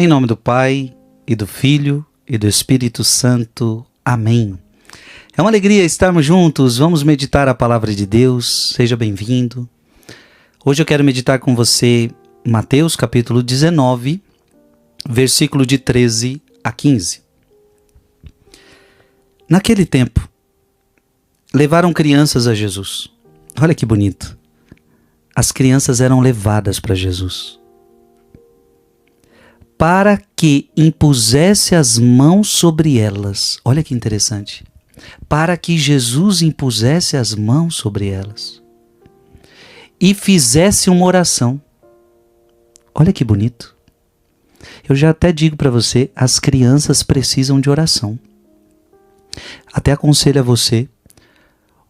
Em nome do Pai, e do Filho, e do Espírito Santo. Amém. É uma alegria estarmos juntos, vamos meditar a palavra de Deus, seja bem-vindo. Hoje eu quero meditar com você Mateus capítulo 19, versículo de 13 a 15. Naquele tempo, levaram crianças a Jesus. Olha que bonito. As crianças eram levadas para Jesus, para que impusesse as mãos sobre elas. Olha que interessante. Para que Jesus impusesse as mãos sobre elas e fizesse uma oração. Olha que bonito. Eu já até digo para você, as crianças precisam de oração. Até aconselho a você.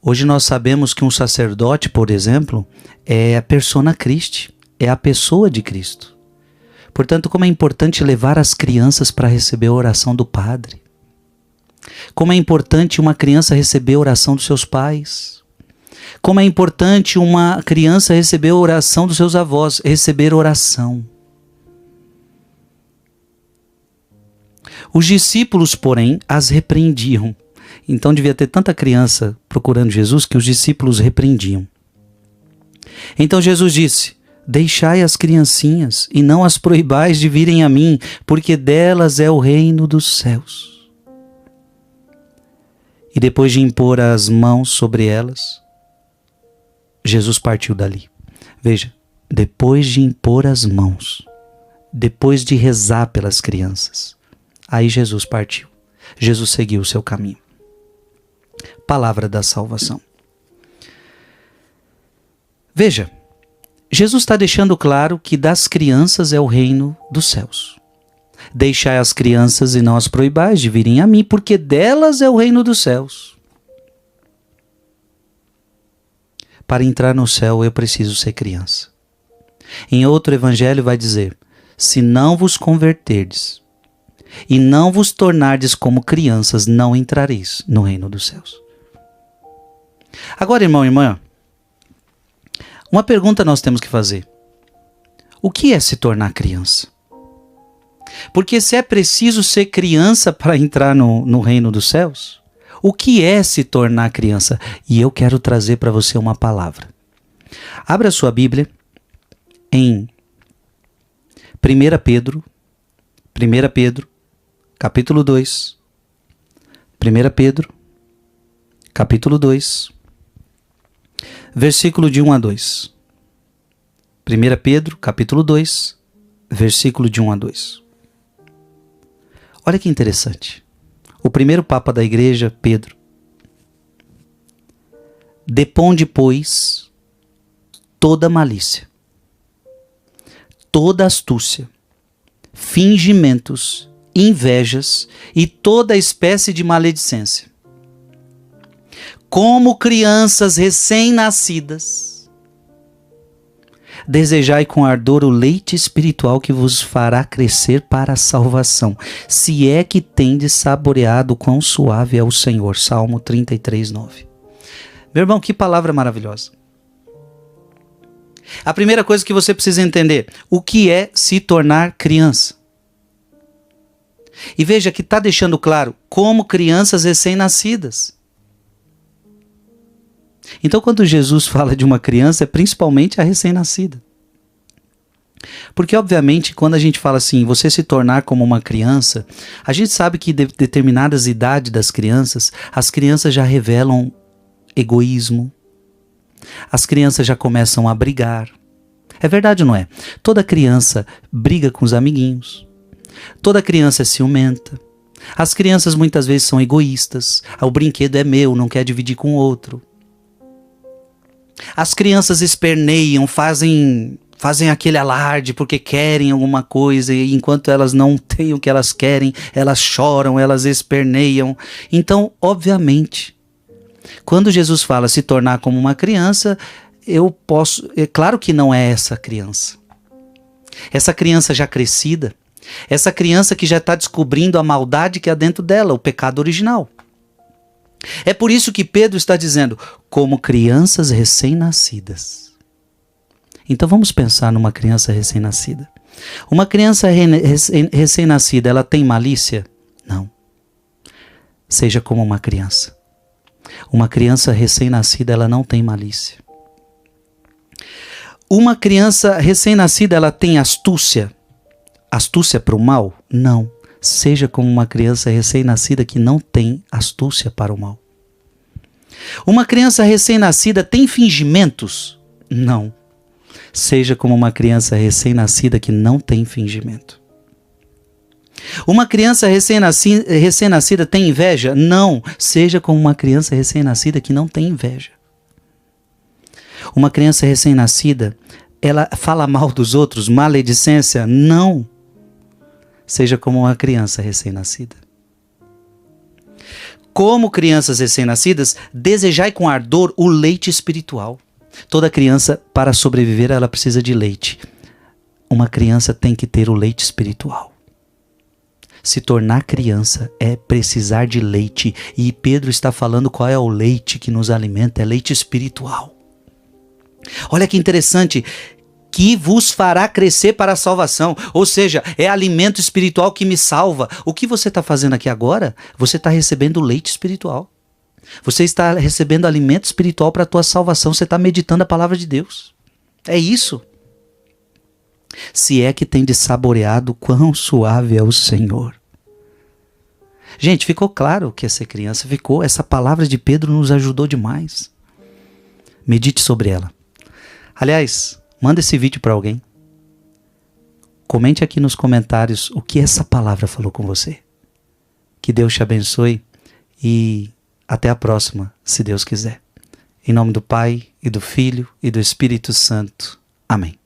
Hoje nós sabemos que um sacerdote, por exemplo, é a persona Christi, é a pessoa de Cristo. Portanto, como é importante levar as crianças para receber a oração do Padre. Como é importante uma criança receber a oração dos seus pais. Como é importante uma criança receber a oração dos seus avós, receber oração. Os discípulos, porém, as repreendiam. Então devia ter tanta criança procurando Jesus que os discípulos repreendiam. Então Jesus disse: deixai as criancinhas e não as proibais de virem a mim, porque delas é o reino dos céus. E depois de impor as mãos sobre elas, Jesus partiu dali. Veja, depois de impor as mãos, depois de rezar pelas crianças, aí Jesus partiu. Jesus seguiu o seu caminho. Palavra da salvação. Veja, Jesus está deixando claro que das crianças é o reino dos céus. Deixai as crianças e não as proibais de virem a mim, porque delas é o reino dos céus. Para entrar no céu eu preciso ser criança. Em outro evangelho vai dizer: se não vos converterdes e não vos tornardes como crianças, não entrareis no reino dos céus. Agora, irmão e irmã, uma pergunta nós temos que fazer. O que é se tornar criança? Porque se é preciso ser criança para entrar no reino dos céus, o que é se tornar criança? E eu quero trazer para você uma palavra. Abra sua Bíblia em 1 Pedro, capítulo 2. 1 Pedro, capítulo 2. Versículo de 1 a 2. 1 Pedro, capítulo 2, versículo de 1 a 2. Olha que interessante. O primeiro Papa da Igreja, Pedro: deponde, pois, toda malícia, toda astúcia, fingimentos, invejas e toda espécie de maledicência. Como crianças recém-nascidas, desejai com ardor o leite espiritual que vos fará crescer para a salvação, se é que tendes saboreado quão suave é o Senhor. Salmo 33, 9. Meu irmão, que palavra maravilhosa. A primeira coisa que você precisa entender: o que é se tornar criança? E veja que está deixando claro, como crianças recém-nascidas. Então, quando Jesus fala de uma criança, é principalmente a recém-nascida. Porque, obviamente, quando a gente fala assim, você se tornar como uma criança, a gente sabe que determinadas idades das crianças, as crianças já revelam egoísmo, as crianças já começam a brigar. É verdade ou não é? Toda criança briga com os amiguinhos, toda criança é ciumenta, as crianças muitas vezes são egoístas, o brinquedo é meu, não quer dividir com o outro. As crianças esperneiam, fazem aquele alarde porque querem alguma coisa, e enquanto elas não têm o que elas querem, elas choram, elas esperneiam. Então, obviamente, quando Jesus fala se tornar como uma criança, é claro que não é essa criança. Essa criança já crescida, essa criança que já está descobrindo a maldade que há dentro dela, o pecado original. É por isso que Pedro está dizendo, como crianças recém-nascidas. Então vamos pensar numa criança recém-nascida. Uma criança recém-nascida, ela tem malícia? Não. Seja como uma criança. Uma criança recém-nascida, ela não tem malícia. Uma criança recém-nascida, ela tem astúcia? Astúcia para o mal? Não. Seja como uma criança recém-nascida que não tem astúcia para o mal. Uma criança recém-nascida tem fingimentos? Não. Seja como uma criança recém-nascida que não tem fingimento. Uma criança recém-nascida tem inveja? Não. Seja como uma criança recém-nascida que não tem inveja. Uma criança recém-nascida, ela fala mal dos outros, maledicência? Não. Seja como uma criança recém-nascida. Como crianças recém-nascidas, desejai com ardor o leite espiritual. Toda criança, para sobreviver, ela precisa de leite. Uma criança tem que ter o leite espiritual. Se tornar criança é precisar de leite. E Pedro está falando qual é o leite que nos alimenta, é leite espiritual. Olha que interessante, que vos fará crescer para a salvação. Ou seja, é alimento espiritual que me salva. O que você está fazendo aqui agora? Você está recebendo leite espiritual. Você está recebendo alimento espiritual para a tua salvação. Você está meditando a palavra de Deus. É isso. Se é que tem de saboreado quão suave é o Senhor. Gente, ficou claro que essa criança ficou. Essa palavra de Pedro nos ajudou demais. Medite sobre ela. Aliás, manda esse vídeo para alguém. Comente aqui nos comentários o que essa palavra falou com você. Que Deus te abençoe e até a próxima, se Deus quiser. Em nome do Pai, e do Filho, e do Espírito Santo. Amém.